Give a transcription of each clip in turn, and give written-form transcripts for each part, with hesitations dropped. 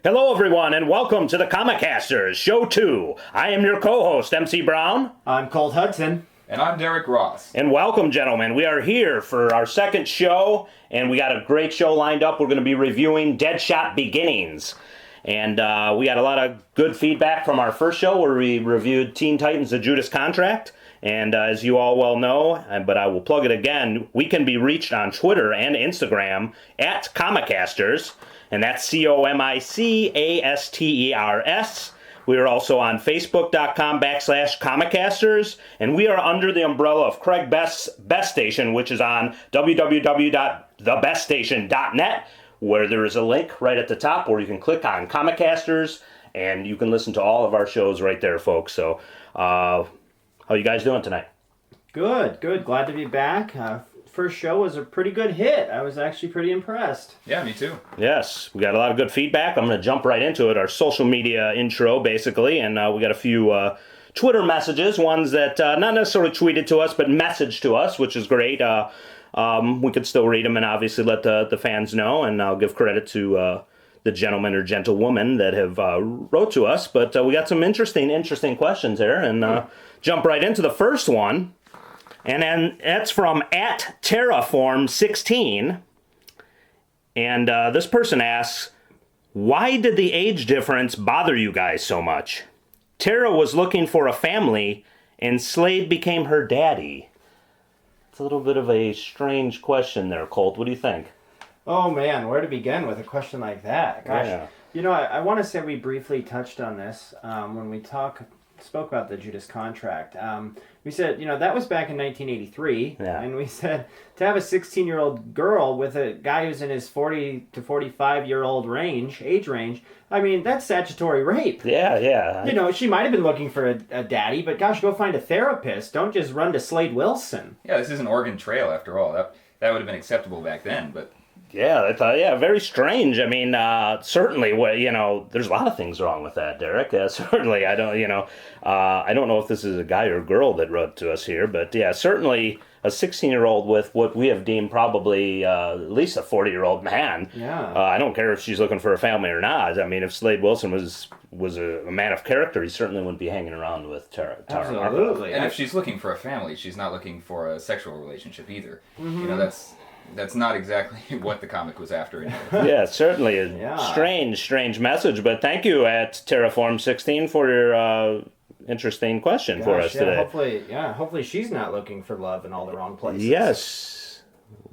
Hello, everyone, and welcome to the Comicasters, Show 2. I am your co-host, MC Brown. I'm Colt Hudson. And I'm Derek Ross. And welcome, gentlemen. We are here for our second show, and we got a great show lined up. We're going to be reviewing Deadshot Beginnings. And we got a lot of good feedback from our first show where we reviewed Teen Titans: The Judas Contract. And as you all well know, but I will plug it again, we can be reached on Twitter and Instagram at Comicasters. And that's Comicasters. We are also on Facebook.com/Comicasters. And we are under the umbrella of Craig Best's Best Station, which is on www.thebeststation.net, where there is a link right at the top where you can click on Comicasters, and you can listen to all of our shows right there, folks. So, how you guys doing tonight? Good. Glad to be back. First show was a pretty good hit. I was actually pretty impressed. Yeah, me too. Yes, we got a lot of good feedback. I'm going to jump right into it. Our social media intro, basically, and we got a few Twitter messages, ones that not necessarily tweeted to us, but messaged to us, which is great. We could still read them and obviously let the fans know, and I'll give credit to the gentlemen or gentlewomen that have wrote to us. But we got some interesting questions there, and jump right into the first one. And then that's from @Terraform16. And this person asks, why did the age difference bother you guys so much? Tara was looking for a family, and Slade became her daddy. It's a little bit of a strange question there, Colt. What do you think? Oh man, where to begin with a question like that? Gosh, Yeah. You know, I want to say we briefly touched on this when we spoke about the Judas Contract. We said, you know, that was back in 1983, and we said to have a 16-year-old girl with a guy who's in his 40 to 45-year-old age range, I mean, that's statutory rape. Yeah. You know, she might have been looking for a daddy, but gosh, go find a therapist. Don't just run to Slade Wilson. Yeah, this is an Oregon Trail after all. That would have been acceptable back then, but... Yeah, very strange. I mean, certainly, there's a lot of things wrong with that, Derek. Certainly, I don't know if this is a guy or a girl that wrote to us here, but yeah, certainly a 16-year-old with what we have deemed probably at least a 40-year-old man. Yeah. I don't care if she's looking for a family or not. I mean, if Slade Wilson was a man of character, he certainly wouldn't be hanging around with Tara. Absolutely. And if she's looking for a family, she's not looking for a sexual relationship either. Mm-hmm. You know, that's not exactly what the comic was after. Yeah, certainly a strange message, but thank you @Terraform16 for your interesting question for us today. Hopefully she's not looking for love in all the wrong places. Yes,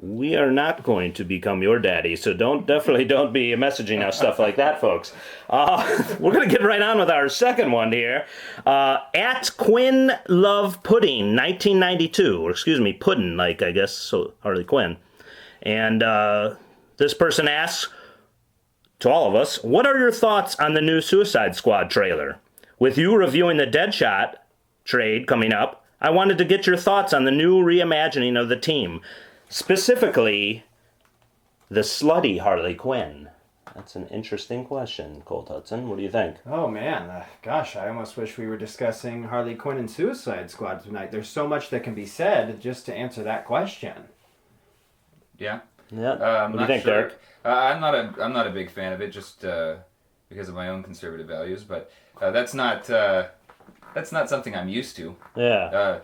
we are not going to become your daddy, so definitely don't be messaging us stuff like that, folks. We're going to get right on with our second one here. @QuinnLovePudding 1992, or excuse me, Puddin', like I guess, so Harley Quinn. And this person asks, to all of us, what are your thoughts on the new Suicide Squad trailer? With you reviewing the Deadshot trade coming up, I wanted to get your thoughts on the new reimagining of the team. Specifically, the slutty Harley Quinn. That's an interesting question, Colt Hudson. What do you think? Oh man, gosh, I almost wish we were discussing Harley Quinn and Suicide Squad tonight. There's so much that can be said just to answer that question. Yeah. What do you think, sure. Derek? I'm not a big fan of it, just because of my own conservative values. But that's not something I'm used to. Yeah.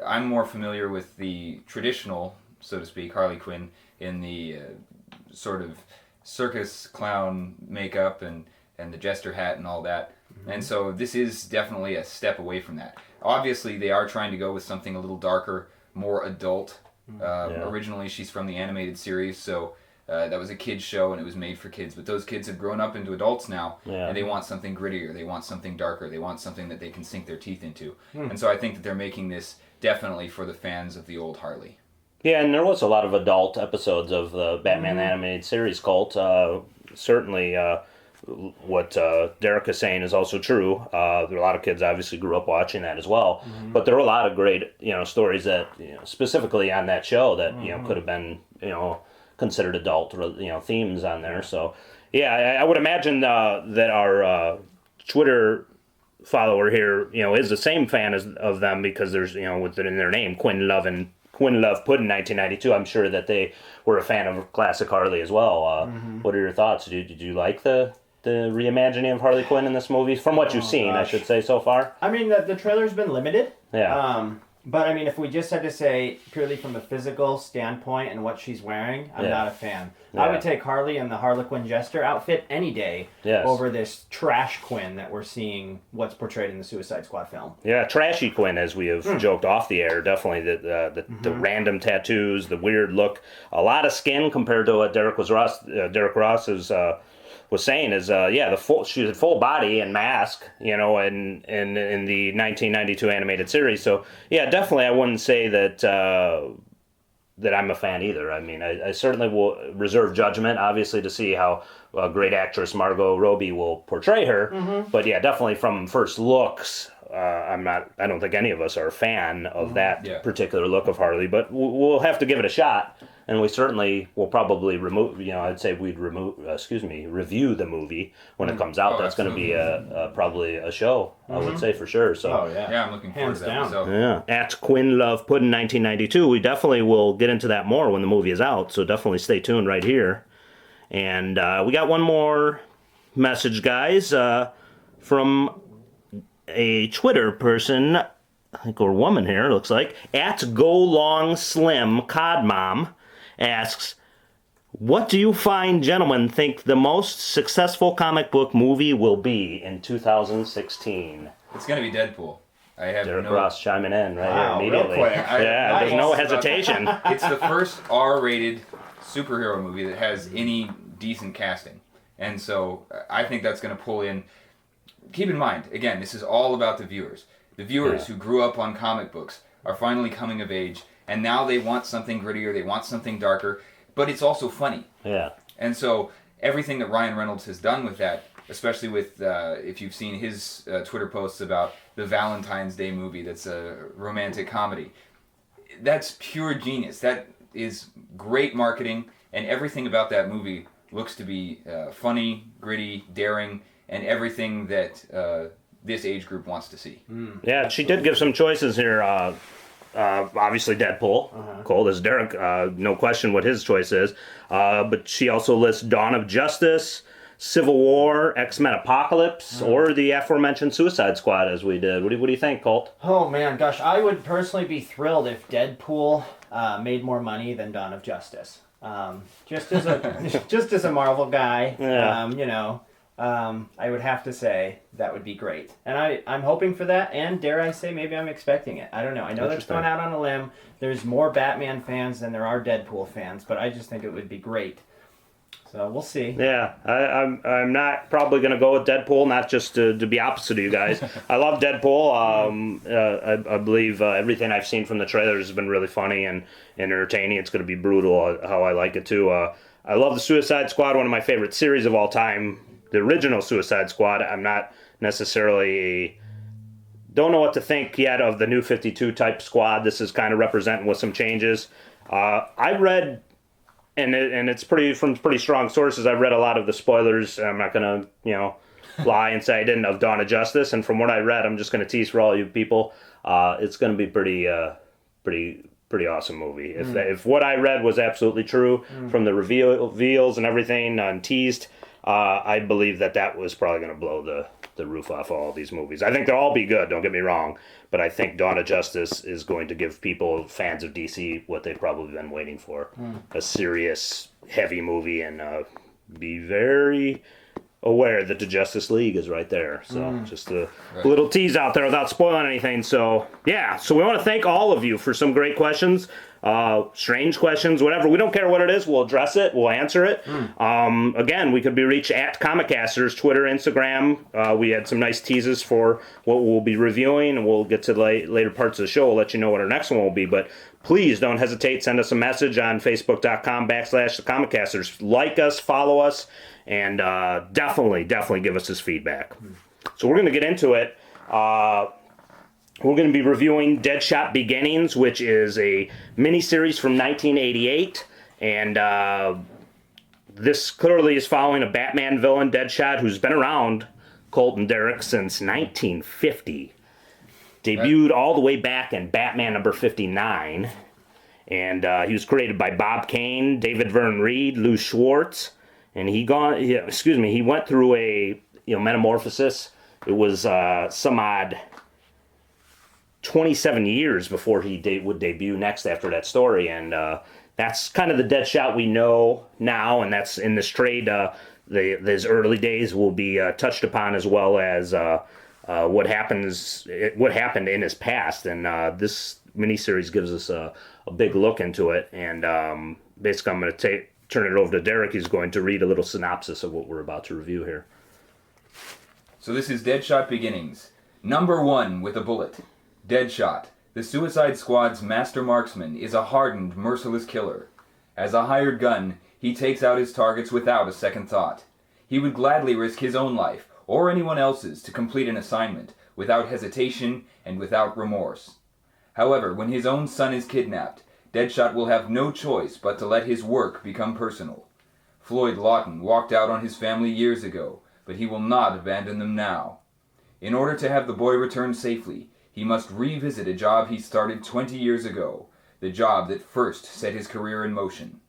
I'm more familiar with the traditional, so to speak, Harley Quinn in the sort of circus clown makeup and the jester hat and all that. Mm-hmm. And so this is definitely a step away from that. Obviously, they are trying to go with something a little darker, more adult. Originally, she's from the animated series, so that was a kid's show and it was made for kids. But those kids have grown up into adults now, and they want something grittier. They want something darker. They want something that they can sink their teeth into. And so I think that they're making this definitely for the fans of the old Harley. Yeah, and there was a lot of adult episodes of the Batman animated series, Colt. Certainly, what Derek is saying is also true. There are a lot of kids obviously grew up watching that as well. Mm-hmm. But there were a lot of great, stories that, specifically on that show that, could have been, considered adult, themes on there. So, yeah, I would imagine that our Twitter follower here, is the same fan of them because there's, with it in their name, Quinn Love Puddin' 1992. I'm sure that they were a fan of classic Harley as well. What are your thoughts? Did you like the the reimagining of Harley Quinn in this movie? From what you've seen, gosh. I should say, so far. I mean, the trailer's been limited. Yeah. But I mean, if we just had to say purely from a physical standpoint and what she's wearing, I'm not a fan. Yeah. I would take Harley in the Harlequin Jester outfit any day over this trash Quinn that we're seeing what's portrayed in the Suicide Squad film. Yeah, trashy Quinn, as we have joked off the air. Definitely the random tattoos, the weird look, a lot of skin compared to what Derek Ross was saying is she had full body and mask, in the 1992 animated series. So yeah, definitely I wouldn't say that I'm a fan either. I mean, I certainly will reserve judgment, obviously, to see how great actress Margot Robbie will portray her. But yeah, definitely from first looks, I don't think any of us are a fan of that particular look of Harley, but we'll have to give it a shot. And we certainly will probably I'd say review the movie when it comes out. Oh, that's going to be probably a show, I would say for sure. So I'm looking forward to that myself. Yeah, at Quinn Love Puddin' 1992. We definitely will get into that more when the movie is out. So definitely stay tuned right here. And we got one more message, guys, from a Twitter person, I think, or woman here, looks like, at Go Long Slim Cod Mom, asks, what do you fine gentlemen think the most successful comic book movie will be in 2016? It's going to be Deadpool. I have Derek Ross chiming in right Wow, here immediately. real quick. There's no hesitation. It's the first R-rated superhero movie that has any decent casting. And so I think that's going to pull in. Keep in mind, again, this is all about the viewers. The viewers who grew up on comic books are finally coming of age, and now they want something grittier, they want something darker, but it's also funny. Yeah. And so everything that Ryan Reynolds has done with that, especially with, if you've seen his Twitter posts about the Valentine's Day movie that's a romantic comedy, that's pure genius. That is great marketing, and everything about that movie looks to be funny, gritty, daring, and everything that this age group wants to see. Yeah, she did give some choices here. Obviously Deadpool. Colt is Derek. No question what his choice is. But she also lists Dawn of Justice, Civil War, X-Men Apocalypse, or the aforementioned Suicide Squad, as we did. What do you think, Colt? Oh man, gosh, I would personally be thrilled if Deadpool made more money than Dawn of Justice. Just as a Marvel guy, I would have to say that would be great. And I'm hoping for that, and dare I say, maybe I'm expecting it. I don't know. I know that's going out on a limb. There's more Batman fans than there are Deadpool fans, but I just think it would be great. So we'll see. Yeah, I'm not probably going to go with Deadpool, not just to be opposite of you guys. I love Deadpool. I believe everything I've seen from the trailers has been really funny and entertaining. It's going to be brutal, how I like it too. I love the Suicide Squad, one of my favorite series of all time. The original Suicide Squad. I'm not necessarily don't know what to think yet of the new 52 type squad. This is kind of representing with some changes. I read, and it's from pretty strong sources. I've read a lot of the spoilers. I'm not gonna lie and say I didn't, of Dawn of Justice. And from what I read, I'm just gonna tease for all you people. It's gonna be pretty awesome movie. If what I read was absolutely true from the reveals and everything teased. I believe that was probably going to blow the roof off all these movies. I think they'll all be good, don't get me wrong, but I think Dawn of Justice is going to give fans of DC, what they've probably been waiting for. A serious, heavy movie, and be very aware that the Justice League is right there. So just a little tease out there without spoiling anything. So yeah, so we want to thank all of you for some great questions. Strange questions, whatever. We don't care what it is. We'll address it. We'll answer it. Again, we could be reached at Comicasters, Twitter, Instagram. We had some nice teases for what we'll be reviewing, and we'll get to later parts of the show. We'll let you know what our next one will be. But please don't hesitate. Send us a message on Facebook.com/The Comicasters. Like us, follow us, and definitely give us this feedback. So we're going to get into it. We're going to be reviewing Deadshot Beginnings, which is a miniseries from 1988, and this clearly is following a Batman villain, Deadshot, who's been around, Colt and Derek, since 1950. Debuted all the way back in Batman number 59, and he was created by Bob Kane, David Verne Reed, Lou Schwartz, and he went through a metamorphosis. It was some odd 27 years before he would debut next after that story, and that's kind of the Deadshot we know now, and that's in this trade. His early days will be touched upon, as well as what happened in his past, and this miniseries gives us a big look into it. And basically, I'm going to turn it over to Derek. He's going to read a little synopsis of what we're about to review here. So this is Deadshot Beginnings. Number 1 with a bullet. Deadshot, the Suicide Squad's master marksman, is a hardened, merciless killer. As a hired gun, he takes out his targets without a second thought. He would gladly risk his own life, or anyone else's, to complete an assignment, without hesitation and without remorse. However, when his own son is kidnapped, Deadshot will have no choice but to let his work become personal. Floyd Lawton walked out on his family years ago, but he will not abandon them now. In order to have the boy return safely, he must revisit a job he started 20 years ago, the job that first set his career in motion.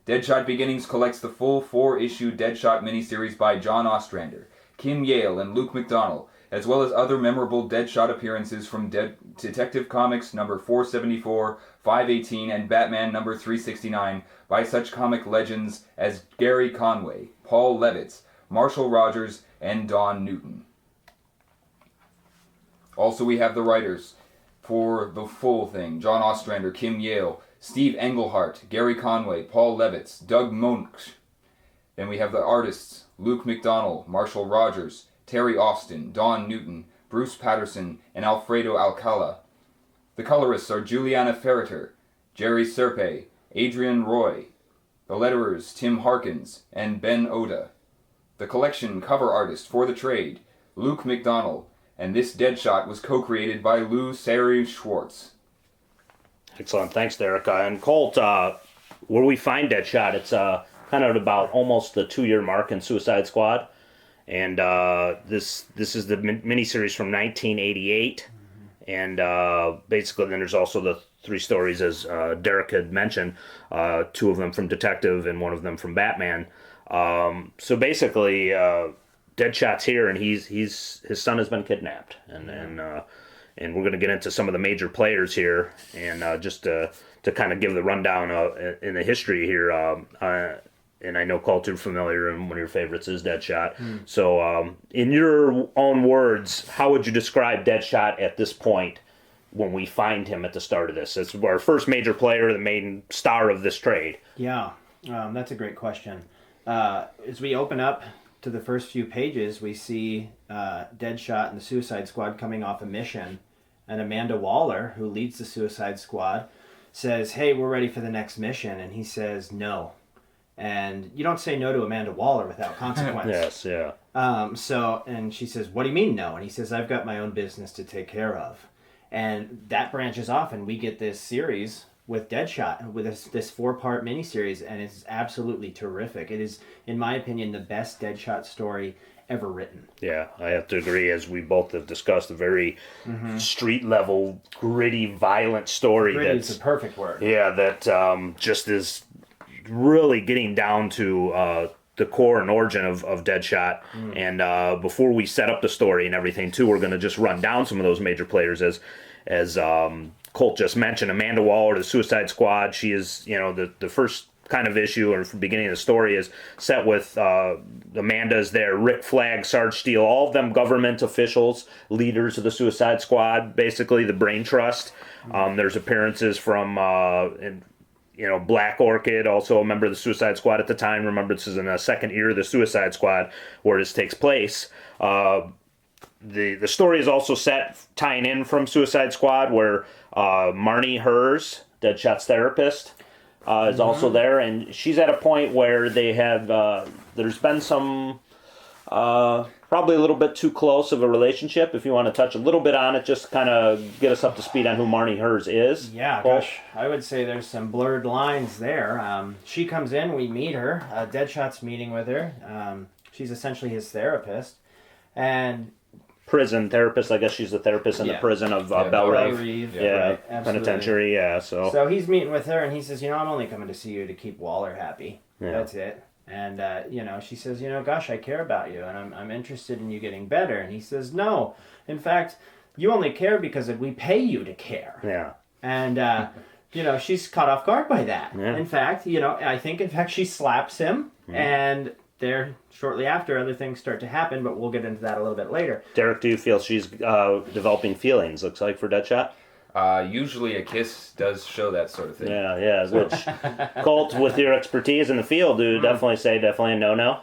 Deadshot Beginnings collects the full 4-issue Deadshot miniseries by John Ostrander, Kim Yale, and Luke McDonnell, as well as other memorable Deadshot appearances from Detective Comics number 474, 518, and Batman number 369 by such comic legends as Gary Conway, Paul Levitz, Marshall Rogers, and Don Newton. Also, we have the writers for the full thing: John Ostrander, Kim Yale, Steve Englehart, Gary Conway, Paul Levitz, Doug Monk. Then we have the artists: Luke McDonnell, Marshall Rogers, Terry Austin, Don Newton, Bruce Patterson, and Alfredo Alcala. The colorists are Juliana Ferreter, Jerry Serpe, Adrian Roy. The letterers: Tim Harkins and Ben Oda. The collection cover artist for the trade, Luke McDonnell, and this Deadshot was co-created by Lou Sari Schwartz. Excellent. Thanks, Derek. And Colt, where we find Deadshot, it's kind of about almost the 2-year mark in Suicide Squad. And this is the miniseries from 1988. And basically, then there's also the 3 stories, as Derek had mentioned, 2 of them from Detective and 1 of them from Batman. So basically, Deadshot's here, and his son has been kidnapped, and we're going to get into some of the major players here, and just to kind of give the rundown in the history here. And I know Colt, you're familiar, and one of your favorites is Deadshot. So, in your own words, how would you describe Deadshot at this point when we find him at the start of this? It's our first major player, the main star of this trade. Yeah, that's a great question. As we open up to the first few pages, we see Deadshot and the Suicide Squad coming off a mission, and Amanda Waller, who leads the Suicide Squad, says, "Hey, we're ready for the next mission," and he says, "No." And you don't say no to Amanda Waller without consequence. Yes, yeah. And she says, "What do you mean no?" And he says, "I've got my own business to take care of." And that branches off, and we get this series with Deadshot, with this 4-part miniseries, and it's absolutely terrific. It is, in my opinion, the best Deadshot story ever written. Yeah, I have to agree, as we both have discussed, a very street-level, gritty, violent story. Gritty is the perfect word. Yeah, that just is really getting down to the core and origin of Deadshot. And before we set up the story and everything, too, we're going to just run down some of those major players as Colt just mentioned. Amanda Waller, the Suicide Squad, she is, the first kind of issue or beginning of the story is set with Amanda's there, Rick Flag, Sarge Steele, all of them government officials, leaders of the Suicide Squad, basically the brain trust. There's appearances from Black Orchid, also a member of the Suicide Squad at the time. Remember, this is in the second year of the Suicide Squad where this takes place. The story is also set tying in from Suicide Squad, where Marnie Hers, Deadshot's therapist, is also there, and she's at a point where they have there's been some probably a little bit too close of a relationship. If you want to touch a little bit on it, just kind of get us up to speed on who Marnie Hers is. Yeah, gosh, I would say there's some blurred lines there. She comes in, we meet her, Deadshot's meeting with her. She's essentially his therapist, and prison therapist. I guess she's the therapist in the prison of Belle Reve. Right, penitentiary. Yeah, so he's meeting with her, and he says, "I'm only coming to see you to keep Waller happy. That's it." And, she says, gosh, I care about you, and I'm interested in you getting better. And he says, no, in fact, you only care because we pay you to care. Yeah. And, she's caught off guard by that. Yeah. In fact, I think, she slaps him, and there, shortly after, other things start to happen, but we'll get into that a little bit later. Derek, do you feel she's developing feelings, looks like, for Deadshot? Usually a kiss does show that sort of thing. Yeah, which, Colt, with your expertise in the field, do definitely a no-no?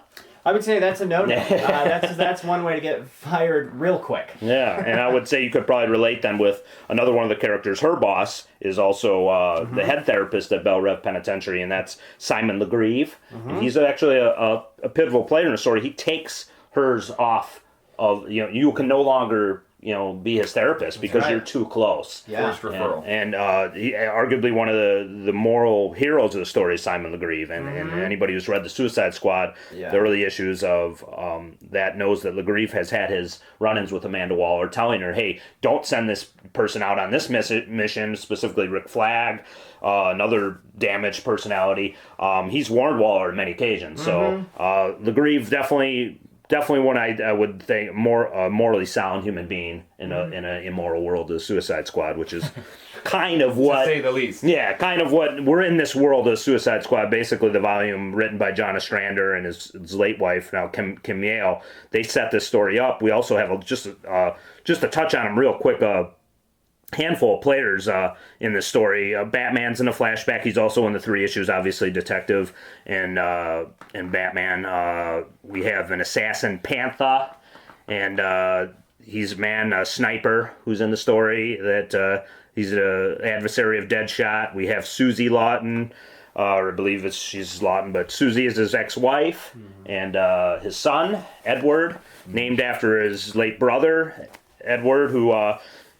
I would say that's a no-no. That's one way to get fired real quick. Yeah, and I would say you could probably relate then with another one of the characters. Her boss is also the head therapist at Belle Reve Penitentiary, and that's Simon LeGrieve. And he's actually a pivotal player in the story. He takes hers off of, you can no longer be his therapist because you're too close. Yeah. Forced referral. And he, arguably one of the moral heroes of the story is Simon LeGrieve. And anybody who's read The Suicide Squad, the early issues of that knows that LeGrieve has had his run-ins with Amanda Waller, telling her, hey, don't send this person out on this mission, specifically Rick Flag, another damaged personality. He's warned Waller on many occasions. So LeGrieve definitely one I would think morally sound human being in a immoral world of the Suicide Squad, which is kind of what, to say the least. Yeah, kind of what we're in this world of Suicide Squad. Basically, the volume written by John Ostrander and his late wife now Kim Yale. They set this story up. We also have just to touch on them real quick. Handful of players in this story. Batman's in a flashback. He's also in the 3 issues, obviously, Detective and Batman. We have an assassin, Panther, and he's a sniper who's in the story. That he's an adversary of Deadshot. We have Susie Lawton, or I believe she's Lawton, but Susie is his ex-wife, and his son, Edward, named after his late brother, Edward, who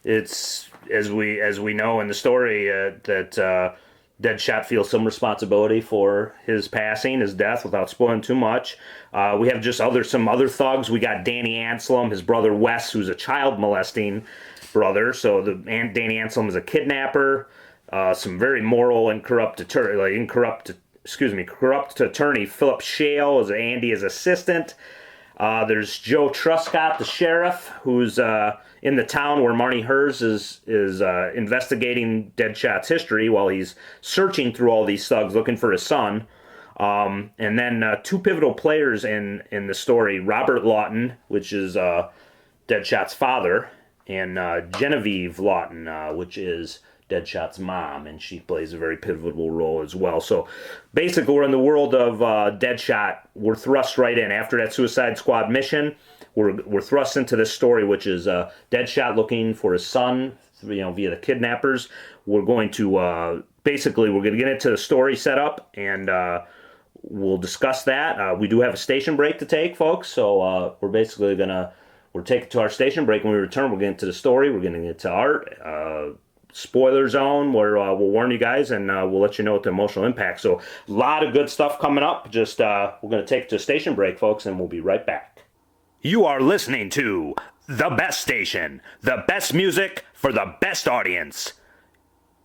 it's... As we know in the story, that Deadshot feels some responsibility for his passing, his death, without spoiling too much. We have just some other thugs. We got Danny Anselm, his brother Wes, who's a child molesting brother. So Danny Anselm is a kidnapper. Some very moral and corrupt attorney Philip Shale is Andy's assistant. There's Joe Truscott, the sheriff, who's in the town where Marnie Hers is investigating Deadshot's history while he's searching through all these thugs looking for his son. And then 2 pivotal players in the story, Robert Lawton, which is Deadshot's father, and Genevieve Lawton, which is Deadshot's mom, and she plays a very pivotal role as well. So basically, we're in the world of Deadshot. We're thrust right in. After that Suicide Squad mission, we're thrust into this story, which is Deadshot looking for his son, via the kidnappers. We're going to get into the story setup, and we'll discuss that. We do have a station break to take, folks, so we're basically we're taking to our station break. When we return, we're getting to the story, we're getting into art, spoiler zone, where we'll warn you guys, and we'll let you know what the emotional impact. So a lot of good stuff coming up. Just we're going to take it to a station break, folks, and we'll be right back. You are listening to The Best Station, the best music for the best audience.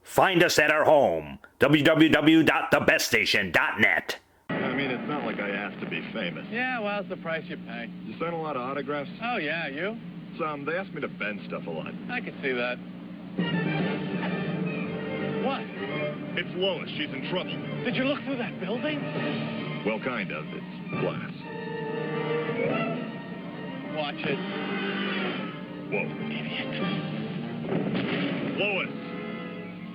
Find us at our home, www.thebeststation.net. I mean, it's not like I asked to be famous. Yeah, well, it's the price you pay. You sign a lot of autographs? Oh, yeah, you? Some. They asked me to bend stuff a lot. I can see that. What? It's Lois. She's in trouble. Did you look through that building? Well, kind of. It's glass. Watch it. Whoa. Idiot. Lois!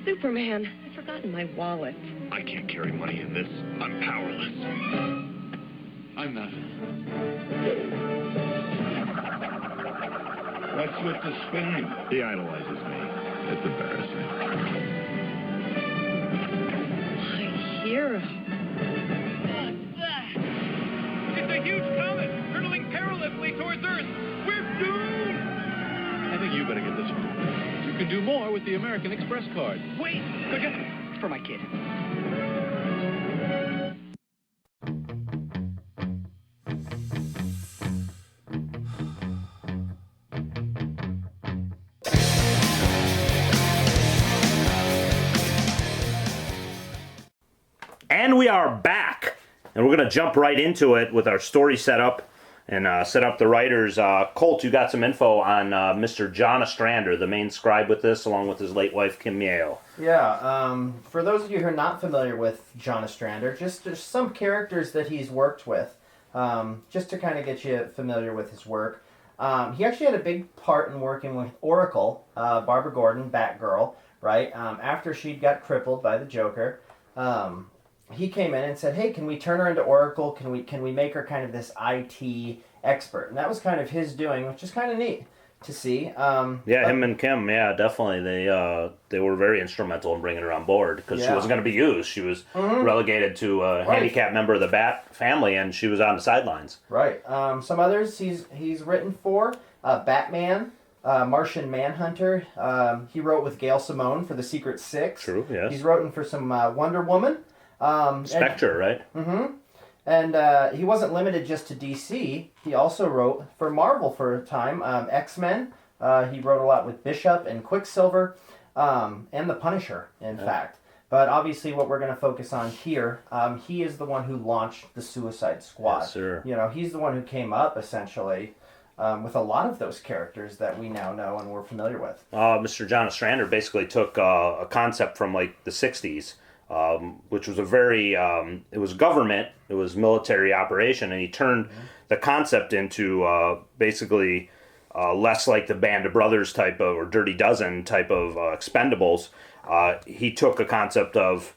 Superman, I've forgotten my wallet. I can't carry money in this. I'm powerless. I'm not. What's with the spinning? He idolizes me. It's embarrassing. My hero. What's that? It's a huge comet hurtling perilously towards Earth. We're doomed! I think you better get this one. You can do more with the American Express card. Wait! Go get it. It's for my kid. And we are back. And we're going to jump right into it with our story setup and set up the writers. Colt, you got some info on Mr. John Ostrander, the main scribe with this, along with his late wife, Kim Yale. Yeah, for those of you who are not familiar with John Ostrander, there's some characters that he's worked with, just to kind of get you familiar with his work. He actually had a big part in working with Oracle, Barbara Gordon, Batgirl, right? After she got crippled by the Joker, he came in and said, "Hey, can we turn her into Oracle? Can we make her kind of this IT expert?" And that was kind of his doing, which is kind of neat to see. Him and Kim, definitely. They were very instrumental in bringing her on board because she wasn't going to be used. She was relegated to a handicapped member of the Bat family, and she was on the sidelines. Right. Some others he's written for Batman, Martian Manhunter. He wrote with Gail Simone for The Secret Six. True. Yes. He's written for some Wonder Woman. Spectre, right? Mm-hmm. And he wasn't limited just to DC. He also wrote for Marvel for a time. X-Men. He wrote a lot with Bishop and Quicksilver, and the Punisher, in fact. But obviously what we're going to focus on here, he is the one who launched the Suicide Squad. Yes, sir. You know, he's the one who came up, essentially, with a lot of those characters that we now know and we're familiar with. Mr. John Ostrander basically took a concept from, like, the 60s, which was a very, it was government, it was military operation, and he turned the concept into basically less like the Band of Brothers type of, or Dirty Dozen type of Expendables. He took a concept of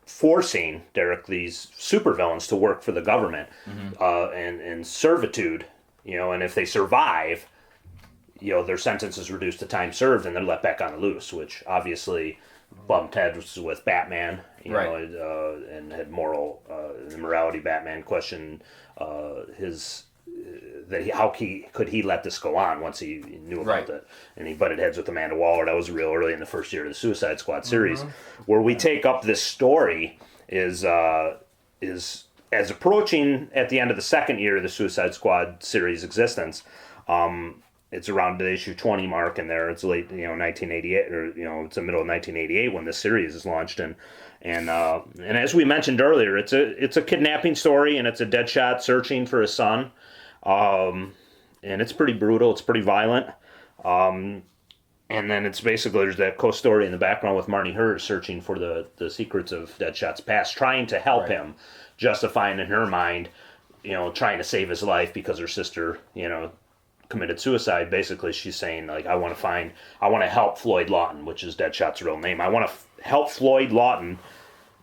forcing, Derek, these supervillains to work for the government and servitude, and if they survive, their sentence is reduced to time served and they're let back on the loose, which obviously bumped heads with Batman, and had morality. Batman questioned how could he let this go on once he knew about it, and he butted heads with Amanda Waller. That was real early in the first year of the Suicide Squad series. Where we take up this story is as approaching at the end of the second year of the Suicide Squad series existence. It's around the issue 20 mark in there. It's late, 1988, or it's the middle of 1988 when this series is launched. And as we mentioned earlier, it's a kidnapping story, and it's a Deadshot searching for his son. And it's pretty brutal. It's pretty violent. And then it's basically, there's that co-story in the background with Marnie Hurd searching for the secrets of Deadshot's past, trying to help him, justifying in her mind, trying to save his life because her sister, committed suicide. Basically, she's saying, like, I want to help Floyd Lawton, which is Deadshot's real name. I want to help Floyd Lawton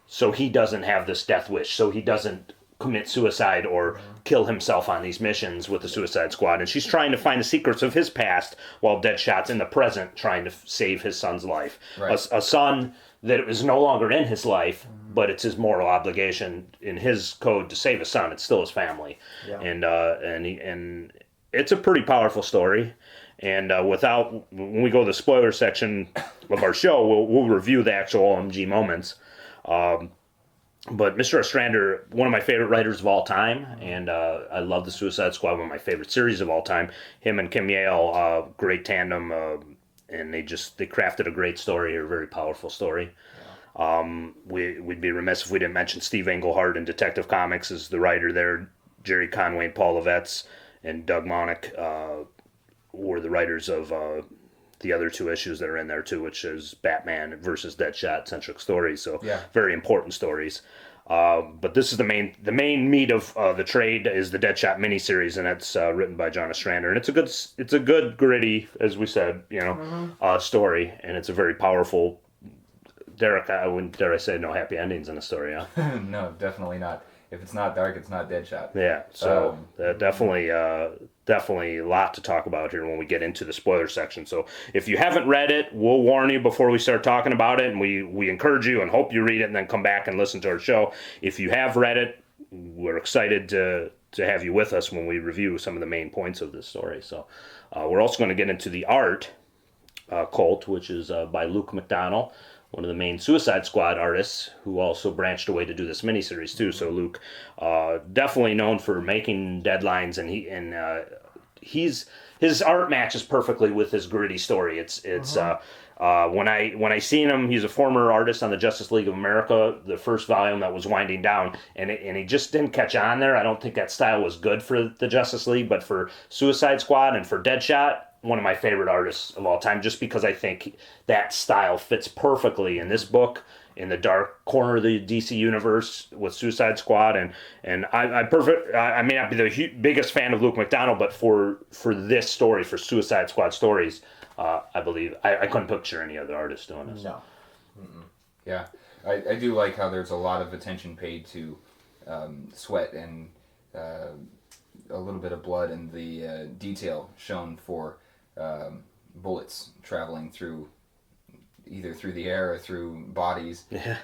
so he doesn't have this death wish, so he doesn't commit suicide or kill himself on these missions with the Suicide Squad. And she's trying to find the secrets of his past while Deadshot's in the present trying to save his son's life. Right. A son that is no longer in his life, but it's his moral obligation in his code to save his son. It's still his family. Yeah. And it's a pretty powerful story. And when we go to the spoiler section of our show, we'll review the actual OMG moments. But Mr. Ostrander, one of my favorite writers of all time, and I love the Suicide Squad, one of my favorite series of all time. Him and Kim Yale, great tandem, and they crafted a great story, a very powerful story. Yeah. We'd be remiss if we didn't mention Steve Englehart in Detective Comics as the writer there. Jerry Conway and Paul Levitz and Doug Monick were the writers of the other two issues that are in there too, which is Batman versus Deadshot centric stories. So very important stories. But this is the main meat of the trade is the Deadshot miniseries, and it's written by John Ostrander, and it's a good gritty, as we said, story, and it's a very powerful. Derek, I wouldn't dare I say no happy endings in the story, huh? No, definitely not. If it's not dark, it's not Deadshot. Yeah, so definitely a lot to talk about here when we get into the spoiler section. So if you haven't read it, we'll warn you before we start talking about it, and we encourage you and hope you read it and then come back and listen to our show. If you have read it, we're excited to have you with us when we review some of the main points of this story. So we're also going to get into the art, Colt, which is by Luke McDonnell, one of the main Suicide Squad artists, who also branched away to do this miniseries too. So Luke, definitely known for making deadlines, and his art matches perfectly with his gritty story. It's when I seen him, he's a former artist on the Justice League of America, the first volume that was winding down, and he just didn't catch on there. I don't think that style was good for the Justice League, but for Suicide Squad and for Deadshot, one of my favorite artists of all time, just because I think that style fits perfectly in this book, in the dark corner of the DC universe with Suicide Squad, and I may not be the biggest fan of Luke McDonnell, but for this story, for Suicide Squad stories, I believe I couldn't picture any other artist doing this. No. Yeah, I do like how there's a lot of attention paid to sweat and a little bit of blood and the detail shown for bullets traveling through either through the air or through bodies. Yeah,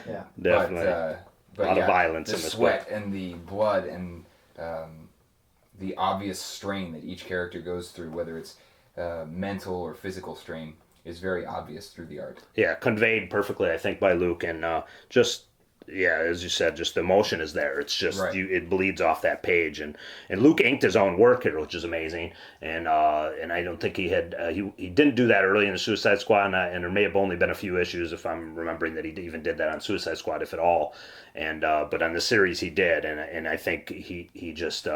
Yeah. definitely. But a lot of violence the in this sweat and the blood and the obvious strain that each character goes through, whether it's mental or physical strain, is very obvious through the art. Yeah, conveyed perfectly, I think, by Luke, and as you said, just the emotion is there. It's just Right. it bleeds off that page, and Luke inked his own work here, which is amazing. And I don't think he had he didn't do that early in the Suicide Squad, and there may have only been a few issues, if I'm remembering, that he even did that on Suicide Squad, if at all. And but on the series he did, and I think he just.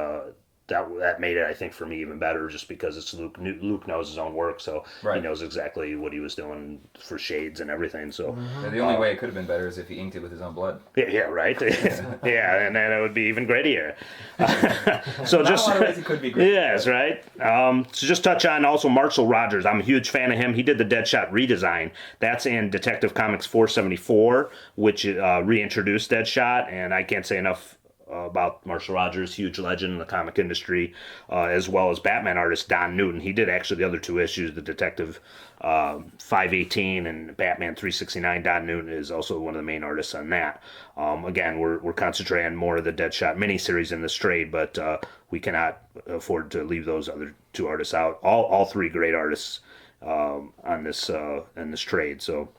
That made it, I think, for me even better, just because it's Luke. Luke knows his own work, so Right. he knows exactly what he was doing for shades and everything. So And the only way it could have been better is if he inked it with his own blood. yeah, right. Yeah, and then it would be even grittier. So just Not a lot of ways it could be great. yes, right. So just touch on also Marshall Rogers. I'm a huge fan of him. He did the Deadshot redesign. That's in Detective Comics 474, which reintroduced Deadshot, and I can't say enough about Marshall Rogers, huge legend in the comic industry, as well as Batman artist Don Newton. He did actually the other two issues, the Detective 518 and Batman 369. Don Newton is also one of the main artists on that. Again, we're concentrating on more of the Deadshot miniseries in this trade, but we cannot afford to leave those other two artists out. All three great artists on this in this trade. So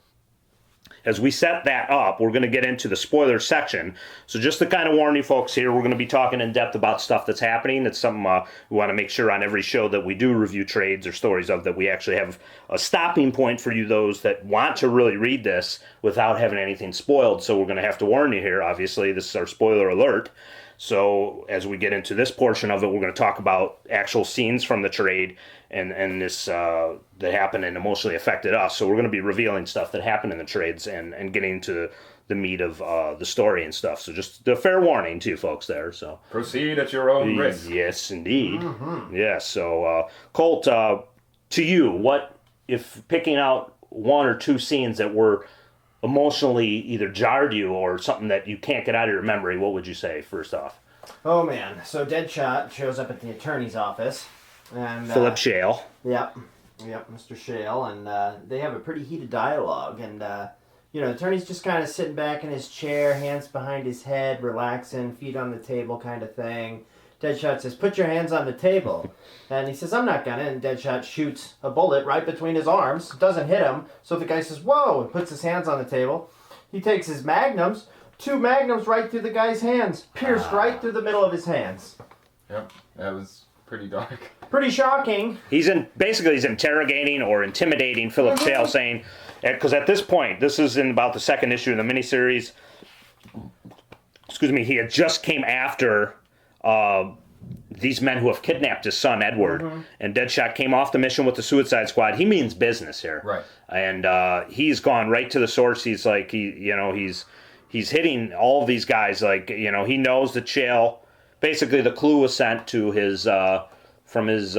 as we set that up, we're going to get into the spoiler section. So just to kind of warn you folks here, we're going to be talking in depth about stuff that's happening. It's something we want to make sure on every show that we do review trades or stories of, that we actually have a stopping point for you, those that want to really read this without having anything spoiled. So we're going to have to warn you here. Obviously, this is our spoiler alert. So as we get into this portion of it, we're going to talk about actual scenes from the trade and this that happened and emotionally affected us. So we're going to be revealing stuff that happened in the trades and getting to the meat of the story and stuff. So just a fair warning to you folks there. So Proceed at your own risk. yes, indeed. Mm-hmm. Yes. So Colt, to you, what if picking out one or two scenes that were emotionally either jarred you or something that you can't get out of your memory, what would you say first off? Oh man, so Deadshot shows up at the attorney's office, and Philip Shale. Yep, Mr. Shale, and they have a pretty heated dialogue, and the attorney's just kind of sitting back in his chair, hands behind his head, relaxing, feet on the table kind of thing. Deadshot says, "Put your hands on the table." And he says, "I'm not gonna." And Deadshot shoots a bullet right between his arms. Doesn't hit him. So the guy says, "Whoa," and puts his hands on the table. He takes his magnums, 2 magnums right through the guy's hands. Pierced right through the middle of his hands. Yep, that was pretty dark. Pretty shocking. He's interrogating or intimidating Philip Shale, saying, because at this point, this is in about the second issue of the miniseries, he had just came after these men who have kidnapped his son Edward, and Deadshot came off the mission with the Suicide Squad. He means business here, Right? And he's gone right to the source. He's like he's hitting all of these guys. Like he knows that Shale. Basically, the clue was sent to his from his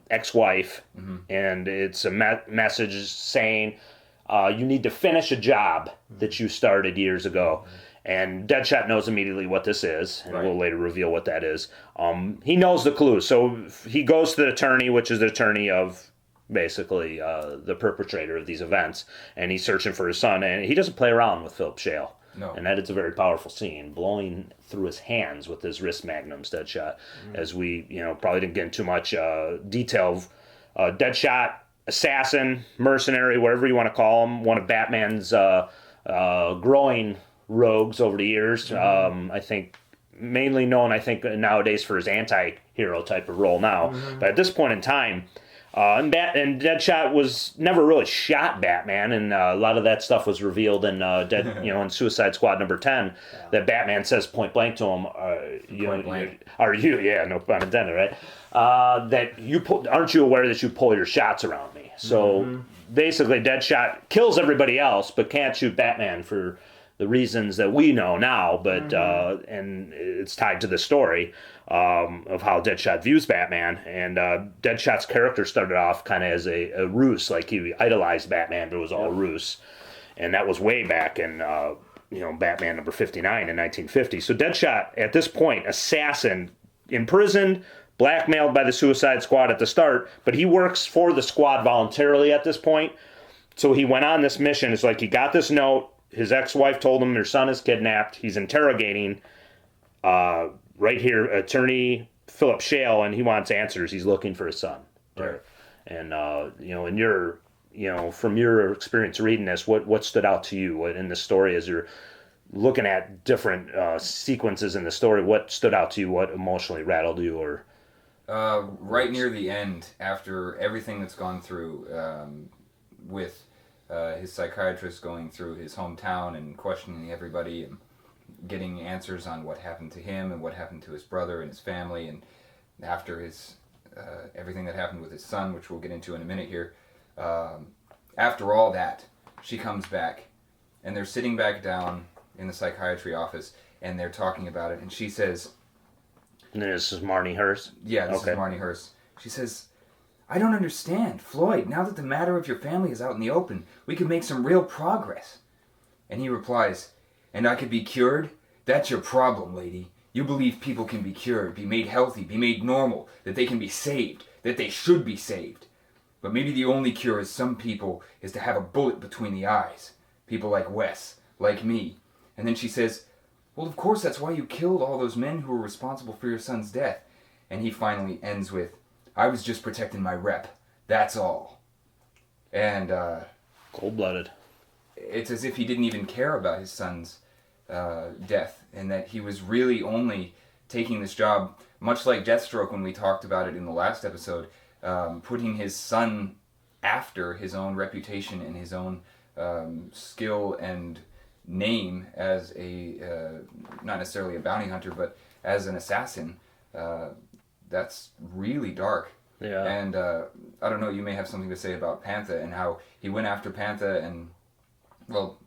ex-wife, and it's a message saying you need to finish a job that you started years ago. And Deadshot knows immediately what this is, and we'll later reveal what that is. He knows the clue, so he goes to the attorney, which is the attorney of basically the perpetrator of these events, and he's searching for his son, and he doesn't play around with Philip Shale. No. And that is a very powerful scene, blowing through his hands with his wrist magnums, Deadshot, as we probably didn't get into much detail. Deadshot, assassin, mercenary, whatever you want to call him, one of Batman's growing rogues over the years. I think mainly known, I think, nowadays for his anti-hero type of role now. But at this point in time, and Deadshot was never really shot Batman, and a lot of that stuff was revealed in in Suicide Squad number 10. That Batman says point blank to him, "Are you? Yeah, no pun intended, right? That aren't you aware that you pull your shots around me?" So basically, Deadshot kills everybody else, but can't shoot Batman for the reasons that we know now. But and it's tied to the story of how Deadshot views Batman. And Deadshot's character started off kind of as a ruse, like he idolized Batman, but it was all ruse. And that was way back in Batman number 59 in 1950. So Deadshot, at this point, assassin, imprisoned, blackmailed by the Suicide Squad at the start, but he works for the squad voluntarily at this point. So he went on this mission. It's like he got this note. His ex-wife told him their son is kidnapped. He's interrogating right here, attorney Philip Shale, and he wants answers. He's looking for his son. Right. And in your, from your experience reading this, what stood out to you in the story as you're looking at different sequences in the story? What stood out to you? What emotionally rattled you? Or right near the end, after everything that's gone through with his psychiatrist going through his hometown and questioning everybody and getting answers on what happened to him and what happened to his brother and his family, and after his everything that happened with his son, which we'll get into in a minute here. After all that, she comes back, and they're sitting back down in the psychiatry office, and they're talking about it, and she says... And this is Marnie Hurst? Yeah, this is Marnie Hurst. She says, "I don't understand. Floyd, now that the matter of your family is out in the open, we could make some real progress." And he replies, "And I could be cured? That's your problem, lady. You believe people can be cured, be made healthy, be made normal, that they can be saved, that they should be saved. But maybe the only cure is some people is to have a bullet between the eyes. People like Wes, like me." And then she says, "Well, of course that's why you killed all those men who were responsible for your son's death." And he finally ends with, "I was just protecting my rep. That's all." And cold-blooded. It's as if he didn't even care about his son's death, and that he was really only taking this job, much like Deathstroke when we talked about it in the last episode, putting his son after his own reputation and his own skill and name as a, not necessarily a bounty hunter, but as an assassin. That's really dark. Yeah. And I don't know, you may have something to say about Pantha and how he went after Pantha, and, well,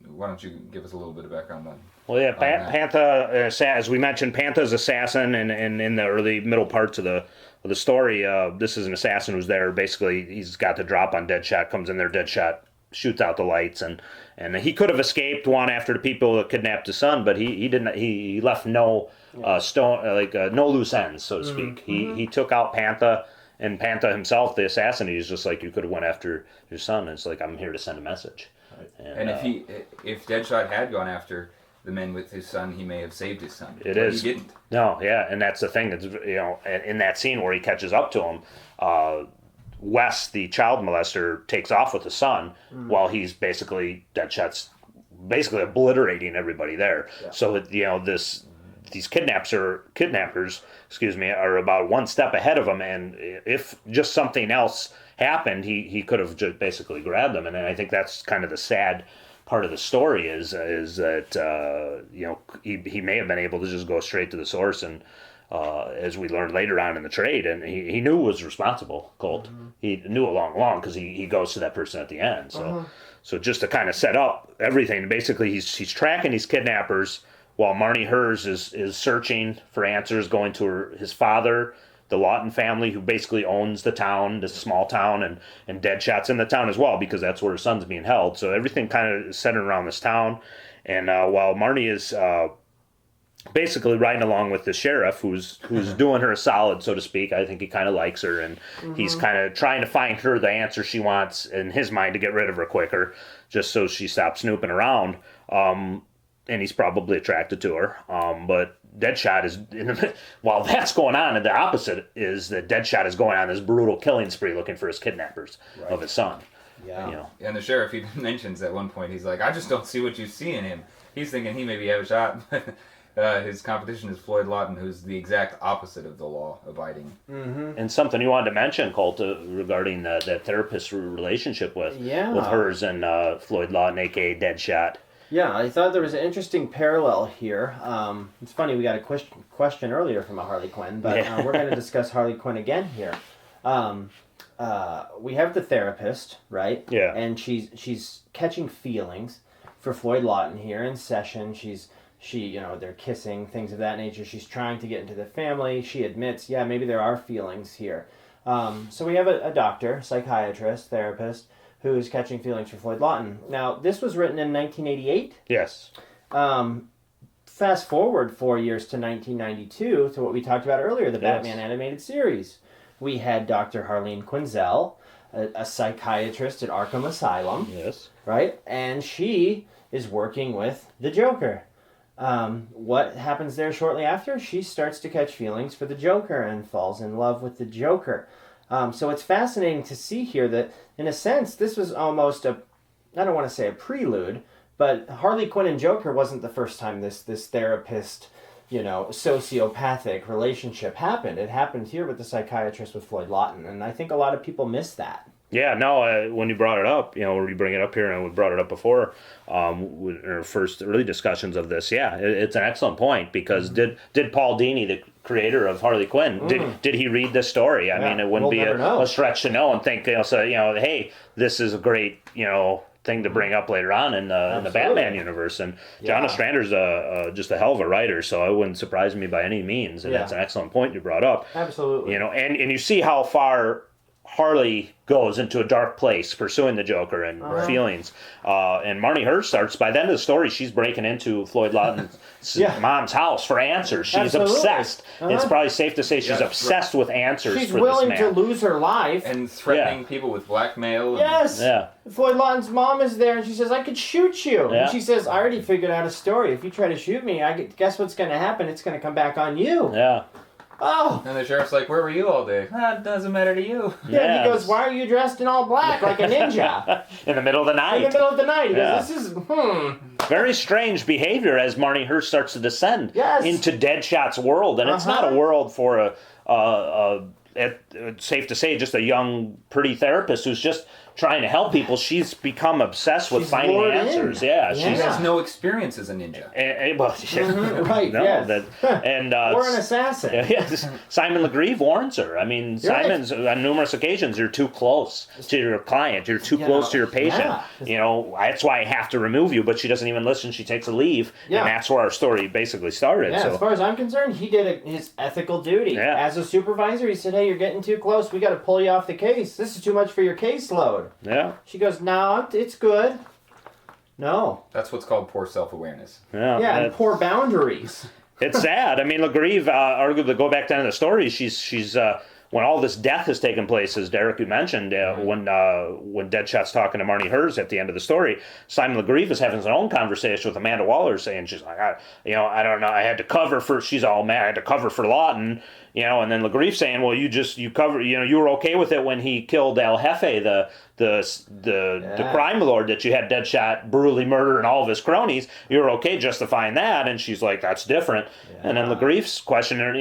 why don't you give us a little bit of background on Well, yeah, that? Pantha, as we mentioned, Pantha's assassin, and in the early middle parts of the story, this is an assassin who's there. Basically, he's got the drop on Deadshot, comes in there, Deadshot shoots out the lights, and he could have escaped, one after the people that kidnapped his son, but he didn't. He left no no loose ends, so to speak. He took out Pantha, and Pantha himself, the assassin, he's just like, you could have went after your son. It's like, I'm here to send a message. And if Deadshot had gone after the men with his son, he may have saved his son. He didn't. No, yeah, and that's the thing. That's, in that scene where he catches up to him, Wes, the child molester, takes off with the son while he's Deadshot's basically obliterating everybody there. Yeah. So these kidnappers, are about one step ahead of him, and if just something else happened, he could have just basically grabbed them. And I think that's kind of the sad part of the story is that he may have been able to just go straight to the source, and as we learned later on in the trade, and he knew was responsible, Colt. He knew along because he goes to that person at the end. So just to kind of set up everything, basically he's tracking these kidnappers while Marnie Hers is searching for answers, going to his father, the Lawton family, who basically owns the town, this small town, and Deadshot's in the town as well, because that's where her son's being held. So everything kind of is centered around this town. And while Marnie is basically riding along with the sheriff, who's doing her a solid, so to speak, I think he kind of likes her, and he's kind of trying to find her the answer she wants in his mind to get rid of her quicker, just so she stops snooping around. And he's probably attracted to her. But Deadshot is, while that's going on, and the opposite is that Deadshot is going on this brutal killing spree looking for his kidnappers of his son. Yeah. And the sheriff, he mentions at one point, he's like, "I just don't see what you see in him." He's thinking he maybe have a shot. His competition is Floyd Lawton, who's the exact opposite of the law-abiding. And something you wanted to mention, Colt, regarding that therapist relationship with hers and Floyd Lawton, a.k.a. Deadshot. Yeah, I thought there was an interesting parallel here. It's funny, we got a question earlier from a Harley Quinn, but we're going to discuss Harley Quinn again here. We have the therapist, right? Yeah. And she's catching feelings for Floyd Lawton here in session. They're kissing, things of that nature. She's trying to get into the family. She admits, maybe there are feelings here. So we have a doctor, psychiatrist, therapist, who is catching feelings for Floyd Lawton. Now, this was written in 1988. Yes. Fast forward 4 years to 1992 to what we talked about earlier, the Batman animated series. We had Dr. Harleen Quinzel, a psychiatrist at Arkham Asylum. Yes. Right? And she is working with the Joker. What happens there shortly after? She starts to catch feelings for the Joker and falls in love with the Joker. So it's fascinating to see here that, in a sense, this was almost I don't want to say a prelude, but Harley Quinn and Joker wasn't the first time this therapist, sociopathic relationship happened. It happened here with the psychiatrist with Floyd Lawton, and I think a lot of people miss that. Yeah, no, when you brought it up, or you bring it up here, and we brought it up before, in our first early discussions of this, it's an excellent point, because did Paul Dini, the creator of Harley Quinn, did he read this story? I mean, it wouldn't be a stretch to know and think, hey, this is a great, thing to bring up later on in the Batman universe. And John Ostrander's just a hell of a writer, so it wouldn't surprise me by any means, and that's an excellent point you brought up. Absolutely. And you see how far Harley goes into a dark place pursuing the Joker and feelings. And Marnie Hurst starts, by the end of the story, she's breaking into Floyd Lawton's mom's house for answers. She's obsessed. It's probably safe to say she's obsessed with answers. She's for willing this man. to lose her life. And threatening people with blackmail. Yes. Yeah. Floyd Lawton's mom is there, and she says, I could shoot you. Yeah. And she says, I already figured out a story. If you try to shoot me, guess what's going to happen? It's going to come back on you. Yeah. Oh. And the sheriff's like, where were you all day? It doesn't matter to you. Yeah, he goes, why are you dressed in all black like a ninja? In the middle of the night. In the middle of the night. He goes, this is, Very strange behavior as Marnie Hurst starts to descend into Deadshot's world. And it's not a world for safe to say, just a young, pretty therapist who's just trying to help people. She's become obsessed with finding answers. She has no experience as a ninja. Right, or an assassin. Simon LeGrieve warns her. I mean, Simon's on numerous occasions, you're too close to your client. You're too close to your patient. That's why I have to remove you. But she doesn't even listen. She takes a leave. And that's where our story basically started. Yeah, as far as I'm concerned, he did his ethical duty. As a supervisor, he said, hey, you're getting too close. We got to pull you off the case. This is too much for your caseload. Yeah. She goes, no, it's good. No. That's what's called poor self-awareness. And poor boundaries. It's sad. I mean, LeGrieve, arguably, go back down to the story, she's when all this death has taken place, as Derek you mentioned, when Deadshot's talking to Marnie Hurst at the end of the story, Simon LeGrieve is having his own conversation with Amanda Waller, saying, she's like, I don't know, I had to cover for, she's all mad, I had to cover for Lawton, and then LeGrieve saying, well, you cover, you were okay with it when he killed El Jefe, the crime lord that you had Deadshot brutally murder and all of his cronies. You were okay justifying that, and she's like, that's different. And then LeGrieve's questioning her,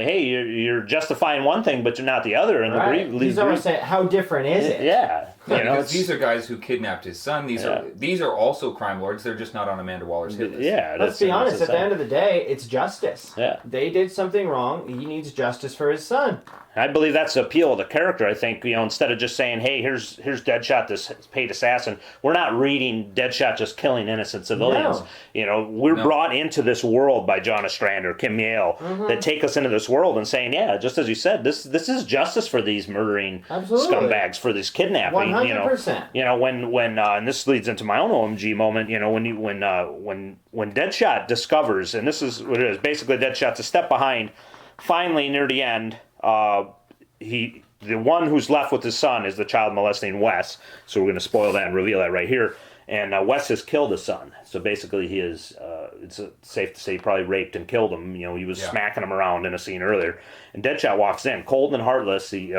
hey, you're justifying one thing, but you're not the other. And LeGrieve, he's always saying, how different is it? Yeah. Because these are guys who kidnapped his son. These are also crime lords. They're just not on Amanda Waller's hit list. Yeah, let's be honest. At the end of the day, it's justice. Yeah, they did something wrong. He needs justice for his son. I believe that's the appeal of the character. I think, instead of just saying, hey, here's Deadshot, this paid assassin, we're not reading Deadshot just killing innocent civilians. No. We're brought into this world by John Ostrander, Kim Yale, that take us into this world and saying, just as you said, this is justice for these murdering scumbags, for this kidnapping. 100%. When and this leads into my own OMG moment, when Deadshot discovers, and this is what it is, basically Deadshot's a step behind, finally near the end, the one who's left with his son is the child molesting Wes. So we're going to spoil that and reveal that right here. And Wes has killed his son. So basically he is, it's safe to say, he probably raped and killed him. He was smacking him around in a scene earlier. And Deadshot walks in, cold and heartless. He's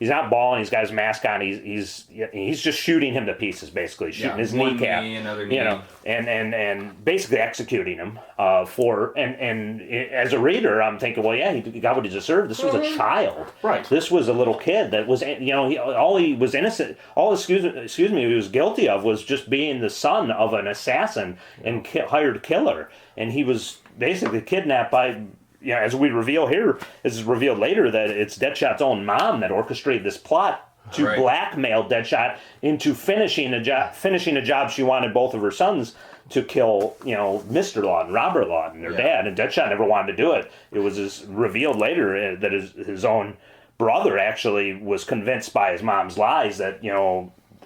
not bawling. He's got his mask on. He's just shooting him to pieces, basically, shooting his kneecap. Knee, another knee. And basically executing him and as a reader, I'm thinking, well, yeah, he got what he deserved. This was a child. Right. This was a little kid that was, all he was innocent, he was guilty of was just being the son of an assassin and hired killer. And he was basically kidnapped by, as we reveal here, this is revealed later, that it's Deadshot's own mom that orchestrated this plot to blackmail Deadshot into finishing a job she wanted both of her sons to kill, Mr. Lawton, Robert Lawton, their dad. And Deadshot never wanted to do it. It was revealed later that his own brother actually was convinced by his mom's lies that,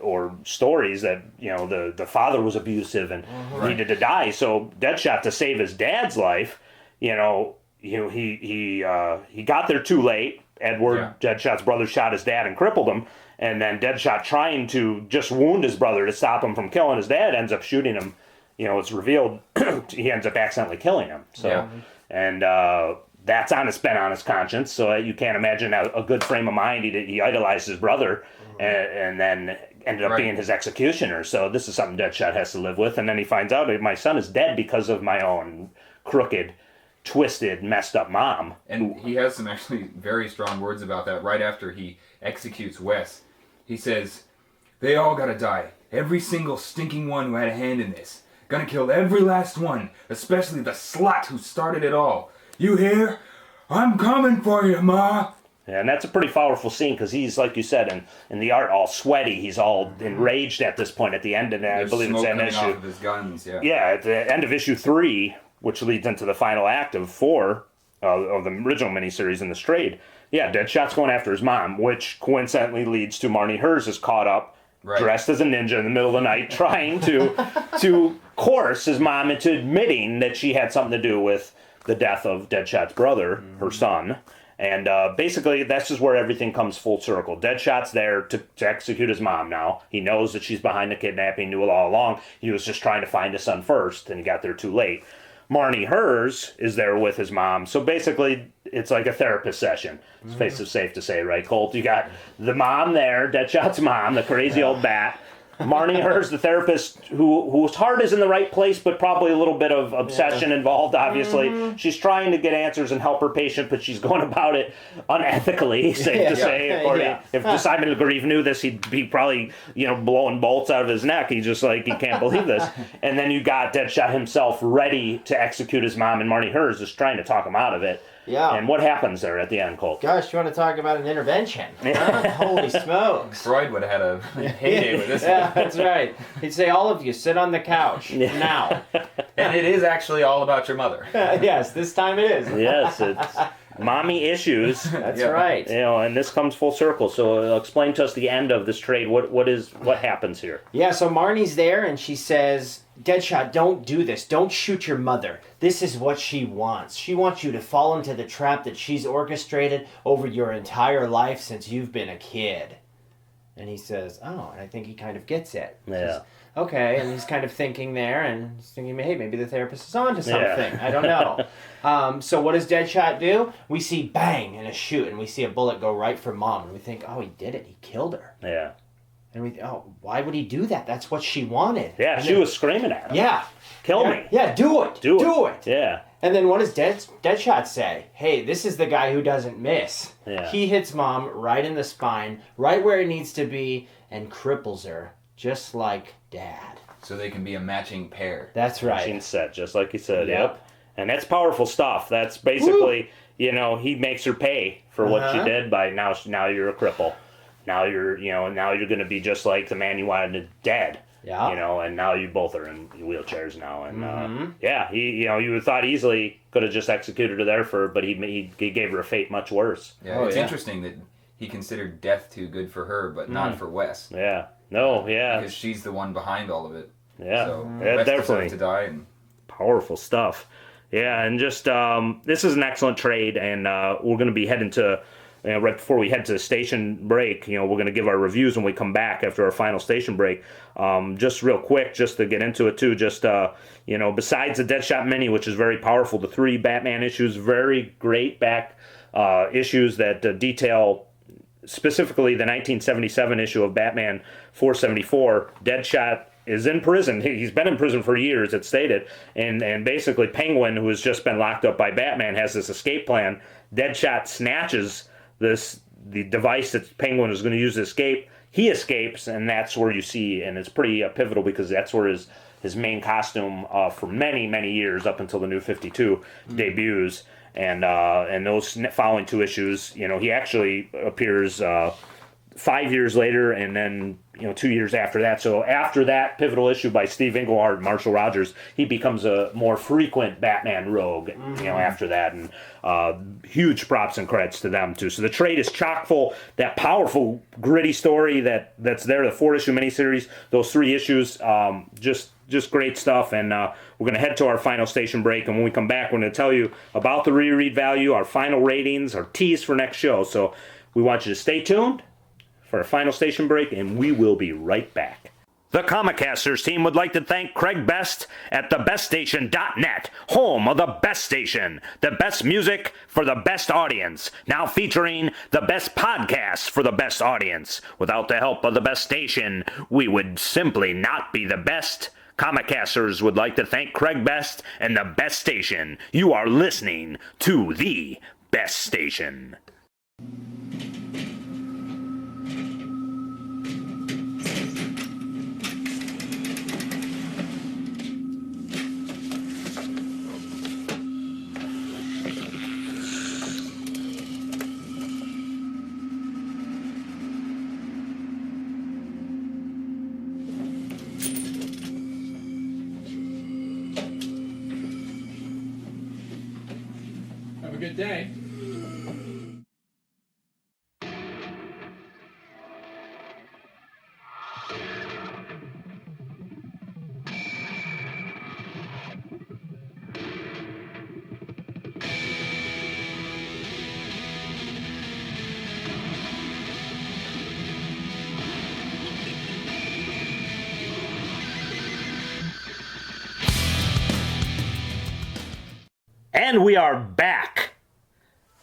or stories that, the father was abusive and needed to die. So Deadshot, to save his dad's life, he got there too late. Edward, Deadshot's brother, shot his dad and crippled him. And then Deadshot, trying to just wound his brother to stop him from killing his dad, ends up shooting him. It's revealed he ends up accidentally killing him. So, and that's been on his conscience. So you can't imagine a good frame of mind. He idolized his brother, and then ended up being his executioner. So this is something Deadshot has to live with. And then he finds out that my son is dead because of my own crooked, twisted, messed up mom. And he has some actually very strong words about that right after he executes Wes. He says, "They all gotta die. Every single stinking one who had a hand in this. Gonna kill every last one, especially the slut who started it all. You hear? I'm coming for you, Ma." Yeah, and that's a pretty powerful scene because he's, like you said, in the art, all sweaty. He's all enraged at this point at the end, and I believe it's an issue. Off of his guns, at the end of issue 3, which leads into the final act of 4 of the original miniseries in the trade. Yeah, Deadshot's going after his mom, which coincidentally leads to Marnie Hers is caught up, dressed as a ninja in the middle of the night, trying to coerce his mom into admitting that she had something to do with the death of Deadshot's brother, her son. And basically, that's just where everything comes full circle. Deadshot's there to execute his mom now. He knows that she's behind the kidnapping, knew it all along. He was just trying to find his son first, and he got there too late. Marnie Hers is there with his mom. So basically, it's like a therapist session. It's safe to say, right, Colt? You got the mom there, Deadshot's mom, the crazy old bat. Marnie Hers, the therapist, whose heart is in the right place, but probably a little bit of obsession involved, obviously. She's trying to get answers and help her patient, but she's going about it unethically, safe to say. Or if Simon LeGrieve knew this, he'd be probably, blowing bolts out of his neck. He's just like, he can't believe this. And then you got Deadshot himself ready to execute his mom, and Marnie Hers is trying to talk him out of it. Yeah. And what happens there at the end, Colt? Gosh, you want to talk about an intervention? Huh? Holy smokes. Freud would have had a heyday with this one. Yeah, that's right. He'd say, all of you, sit on the couch now. And it is actually all about your mother. Yes, this time it is. Yes, it's mommy issues. That's right. And this comes full circle. So explain to us the end of this trade. What happens here? Yeah, so Marnie's there and she says, "Deadshot, don't do this. Don't shoot your mother. This is what she wants. She wants you to fall into the trap that she's orchestrated over your entire life since you've been a kid." And he says, "Oh," and I think he kind of gets it. Yeah. Okay, and he's kind of thinking there, and he's thinking, hey, maybe the therapist is on to something. I don't know. So what does Deadshot do? We see bang and a shoot, and we see a bullet go right for Mom, and we think, oh, he did it. He killed her. Yeah. And we why would he do that? That's what she wanted. Yeah, and she was screaming at him. Yeah. Kill me. Yeah, do it. Do it. Yeah. And then what does Deadshot say? Hey, this is the guy who doesn't miss. Yeah. He hits Mom right in the spine, right where it needs to be, and cripples her, just like Dad. So they can be a matching pair. That's right. Matching set, just like you said. Yep. And that's powerful stuff. That's basically, he makes her pay for what she did by now you're a cripple. Now you're going to be just like the man you wanted dead. Yeah. And now you both are in wheelchairs now. And he you would have thought easily could have just executed her there but he gave her a fate much worse. Yeah, it's interesting that he considered death too good for her, but not for Wes. Yeah. No, yeah. Because she's the one behind all of it. Yeah. So Wes definitely to die. And powerful stuff. Yeah, and just this is an excellent trade, and we're going to be heading to right before we head to the station break, we're going to give our reviews when we come back after our final station break. Just real quick, just to get into it too, just, besides the Deadshot mini, which is very powerful, the 3 Batman issues, very great back issues that detail specifically the 1977 issue of Batman 474. Deadshot is in prison. He's been in prison for years, it's stated, and basically Penguin, who has just been locked up by Batman, has this escape plan. Deadshot snatches the device that Penguin is going to use to escape. He escapes, and that's where you see, and it's pretty pivotal because that's where his main costume for many, many years up until the New 52 debuts. And those following 2 issues, he actually appears 5 years later, and then 2 years after that. So after that pivotal issue by Steve Englehart and Marshall Rogers, he becomes a more frequent Batman rogue. After that, and huge props and credits to them too. So the trade is chock full. That powerful, gritty story that's there. The 4-issue miniseries, those 3 issues, just great stuff. And we're going to head to our final station break, and when we come back, we're going to tell you about the reread value, our final ratings, our tease for next show. So we want you to stay tuned for our final station break, and we will be right back. The Comicasters team would like to thank Craig Best at thebeststation.net, home of the best station, the best music for the best audience, now featuring the best podcasts for the best audience. Without the help of the best station, we would simply not be the best. Comicasters would like to thank Craig Best and the best station. You are listening to the best station. Have a good day. And we are back.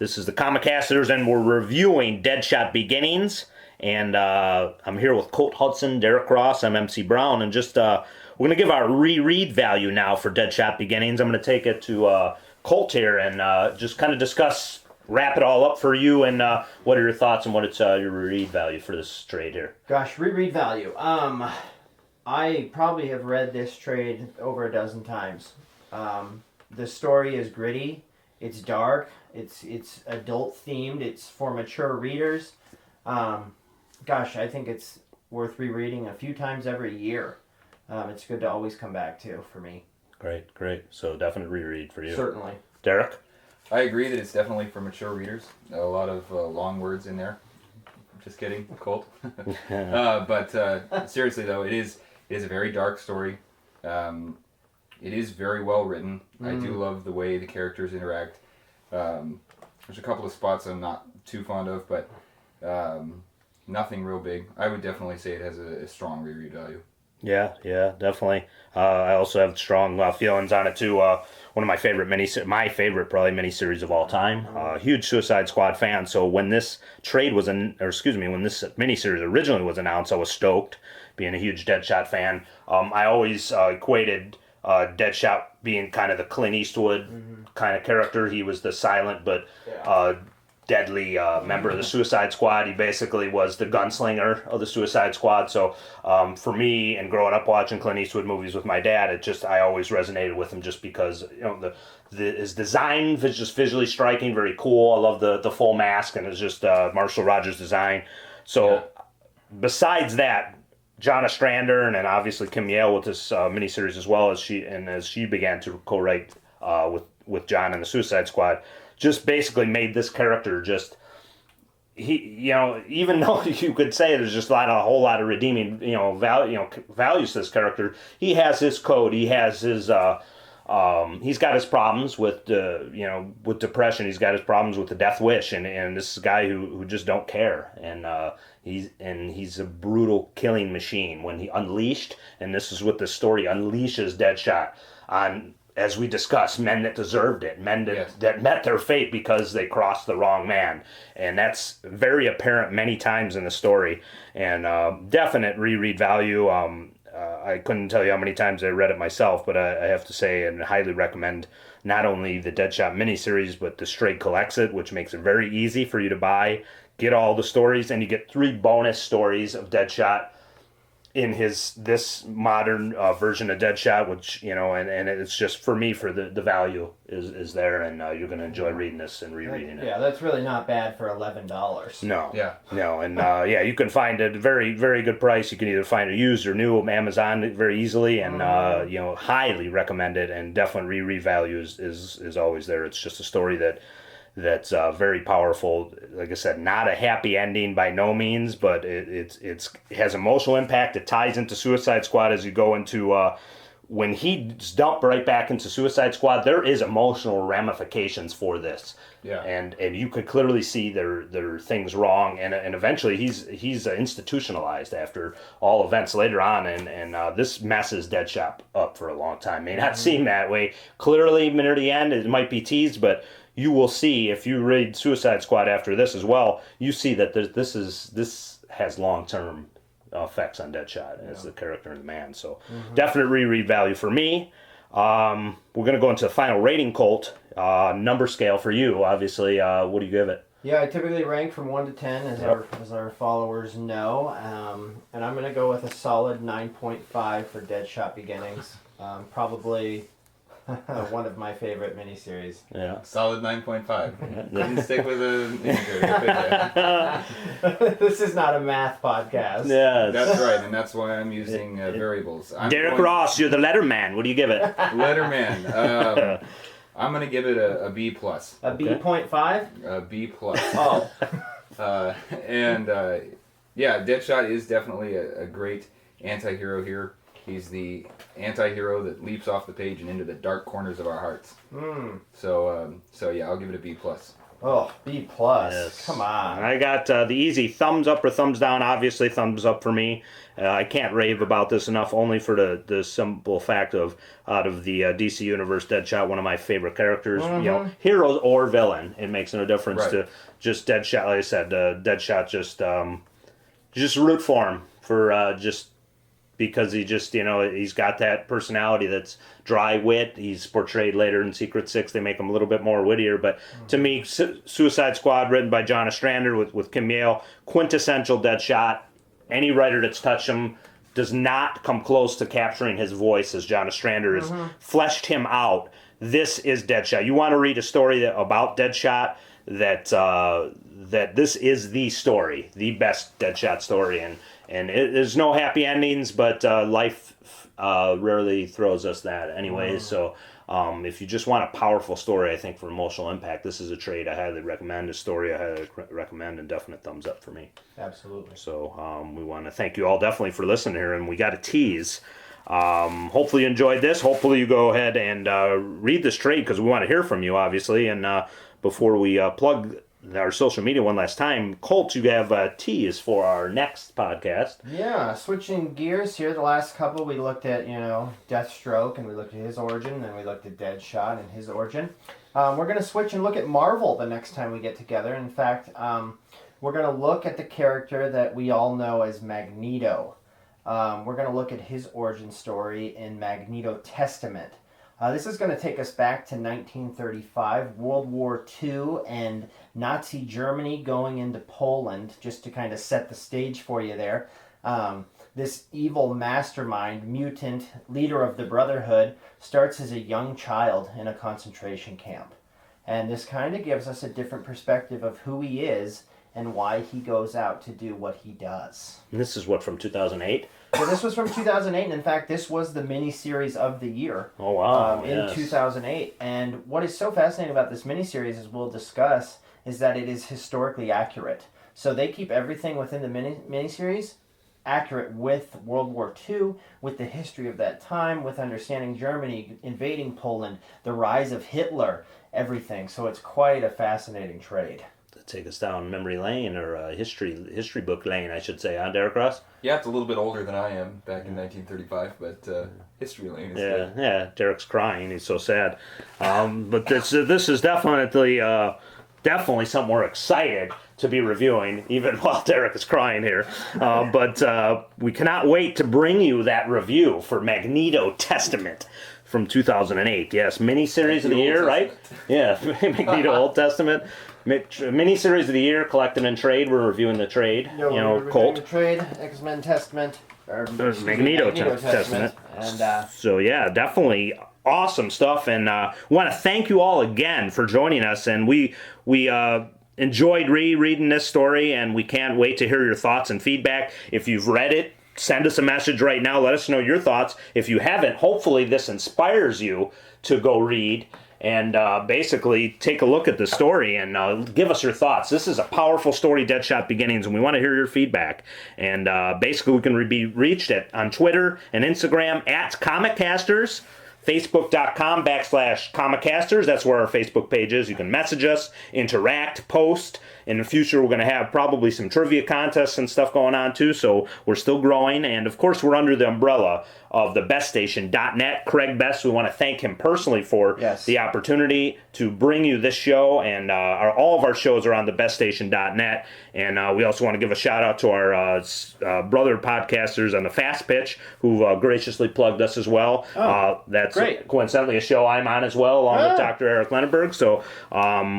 This is the Comicasters, and we're reviewing Deadshot Beginnings. And I'm here with Colt Hudson, Derek Ross, I'm MC Brown, and just we're going to give our reread value now for Deadshot Beginnings. I'm going to take it to Colt here and just kind of wrap it all up for you, and what are your thoughts and what it's your reread value for this trade here? Gosh, reread value. I probably have read this trade over a dozen times. The story is gritty, it's dark, it's adult themed, it's for mature readers. Gosh, I think it's worth rereading a few times every year. It's good to always come back to for me. Great. So definite reread for you. Certainly. Derek? I agree that it's definitely for mature readers. A lot of long words in there. Just kidding, Colt. But seriously though, it is a very dark story. It is very well written. I do love the way the characters interact. There's a couple of spots I'm not too fond of, but nothing real big. I would definitely say it has a strong reread value. Yeah, definitely. I also have strong feelings on it too. One of my favorite miniseries of all time. Huge Suicide Squad fan. So when this when this miniseries originally was announced, I was stoked. Being a huge Deadshot fan, I always equated Deadshot being kind of the Clint Eastwood kind of character. He was the silent but deadly member of the Suicide Squad. He basically was the gunslinger of the Suicide Squad. So for me, and growing up watching Clint Eastwood movies with my dad, I always resonated with him just because his design is just visually striking, very cool. I love the full mask, and it's just Marshall Rogers' design. So besides that, John Ostrander and obviously Kim Yale with this miniseries, as well as she began to co-write with John and the Suicide Squad, just basically made this character even though you could say there's just a whole lot of redeeming values to this character, he has his code, he has his he's got his problems with with depression. He's got his problems with the death wish, and this is a guy who just don't care, and he's a brutal killing machine. When he unleashed, and this is what the story unleashes Deadshot on, as we discussed, men that deserved it, men that met their fate because they crossed the wrong man. And that's very apparent many times in the story. And definite reread value. I couldn't tell you how many times I read it myself, but I have to say and highly recommend not only the Deadshot miniseries, but the Straight collects it, which makes it very easy for you to buy, get all the stories, and you get 3 bonus stories of Deadshot in this modern version of Deadshot, which, and it's just, for me, for the value is there, and you're going to enjoy reading this and rereading it. Yeah, that's really not bad for $11. No. Yeah. No, and you can find it at a very, very good price. You can either find it used or new on Amazon very easily, and, highly recommend it, and definitely reread value is always there. It's just a story that's very powerful. Like I said, not a happy ending by no means, but it has emotional impact. It ties into Suicide Squad as you go into when he's dumped right back into Suicide Squad. There is emotional ramifications for this, and you could clearly see there are things wrong, and eventually he's institutionalized after all events later on, and this messes Deadshot up for a long time. May not seem that way clearly near the end. It might be teased, but you will see, if you read Suicide Squad after this as well, you see that this has long-term effects on Deadshot as the character and the man. So definite reread value for me. We're going to go into the final rating, Colt. Number scale for you, obviously. What do you give it? Yeah, I typically rank from 1 to 10, as our followers know. And I'm going to go with a solid 9.5 for Deadshot Beginnings. Probably one of my favorite miniseries. Yeah. Solid 9.5. Didn't stick with a integer. This is not a math podcast. Yeah. That's right, and that's why I'm using variables. Derek Ross, you're the letterman. What do you give it? Letterman. I'm going to give it a B+. A B.5? A B+. Oh. Deadshot is definitely a great anti-hero here. He's the anti-hero that leaps off the page and into the dark corners of our hearts. So I'll give it a B+. Oh, B+. Yes. Come on. I got the easy thumbs up or thumbs down. Obviously, thumbs up for me. I can't rave about this enough, only for the simple fact of, out of the DC Universe, Deadshot, one of my favorite characters. Hero or villain, it makes no difference to just Deadshot. Like I said, Deadshot just root for him for just. Because he just, he's got that personality that's dry wit. He's portrayed later in Secret Six. They make him a little bit more wittier. But to me, Suicide Squad, written by John Ostrander with Kim Yale, quintessential Deadshot. Any writer that's touched him does not come close to capturing his voice as John Ostrander has fleshed him out. This is Deadshot. You want to read a story about Deadshot, that this is the story, the best Deadshot story. And there's no happy endings, but life rarely throws us that anyway. So if you just want a powerful story, I think, for emotional impact, this is a trade I highly recommend, a story I highly recommend, and definite thumbs up for me. Absolutely. So we want to thank you all definitely for listening here, and we got a tease. Hopefully you enjoyed this. Hopefully you go ahead and read this trade, because we want to hear from you, obviously. And before we plug our social media one last time, Colt, you have a tease for our next podcast. Yeah, switching gears here. The last couple we looked at, Deathstroke, and we looked at his origin, and then we looked at Deadshot and his origin. We're going to switch and look at Marvel the next time we get together. In fact, we're going to look at the character that we all know as Magneto. We're going to look at his origin story in Magneto Testament. This is going to take us back to 1935, World War II, and Nazi Germany going into Poland, just to kind of set the stage for you there. This evil mastermind, mutant, leader of the Brotherhood, starts as a young child in a concentration camp. And this kind of gives us a different perspective of who he is and why he goes out to do what he does. And this is what, from 2008? So this was from 2008, and in fact, this was the miniseries of the year. Oh, wow. In 2008. And what is so fascinating about this miniseries, as we'll discuss, is that it is historically accurate. So they keep everything within the miniseries accurate with World War II, with the history of that time, with understanding Germany invading Poland, the rise of Hitler, everything. So it's quite a fascinating trade. Take us down memory lane, or history book lane, I should say, huh, Derek Ross? Yeah, it's a little bit older than I am, back in 1935, but history lane is good. Yeah, Derek's crying, he's so sad. But this is definitely something we're excited to be reviewing, even while Derek is crying here. But we cannot wait to bring you that review for Magneto Testament from 2008. Yes, miniseries of the year, right? Yeah, Magneto Old Testament. Mini-series of the year, collected in trade. We're reviewing the trade. We're Colt. The trade, X-Men Testament, or Magneto Testament. And so yeah, definitely awesome stuff. And want to thank you all again for joining us. And we enjoyed rereading this story, and we can't wait to hear your thoughts and feedback. If you've read it, send us a message right now. Let us know your thoughts. If you haven't, hopefully this inspires you to go read and basically take a look at the story and give us your thoughts. This is a powerful story, Deadshot Beginnings, and we want to hear your feedback. And basically we can be reached on Twitter and Instagram at Comicasters, Facebook.com/Comicasters. That's where our Facebook page is. You can message us, interact, post. In the future, we're going to have probably some trivia contests and stuff going on too, so we're still growing. And of course, we're under the umbrella of the beststation.net. Craig Best, we want to thank him personally for the opportunity to bring you this show, and all of our shows are on the beststation.net. And we also want to give a shout out to our brother podcasters on the Fast Pitch, who graciously plugged us as well. That's great. Coincidentally a show I'm on as well, along with Dr. Eric Lenneberg. So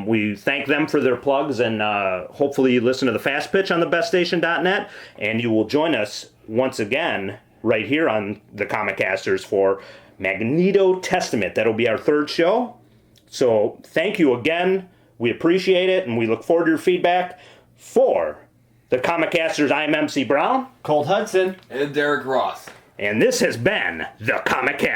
we thank them for their plugs, and hopefully you listen to the Fast Pitch on the beststation.net, and you will join us once again right here on the Comicasters for Magneto Testament. That'll be our third show. So thank you again. We appreciate it, and we look forward to your feedback. For the Comicasters, I'm MC Brown. Colt Hudson. And Derek Ross. And this has been the Comicasters.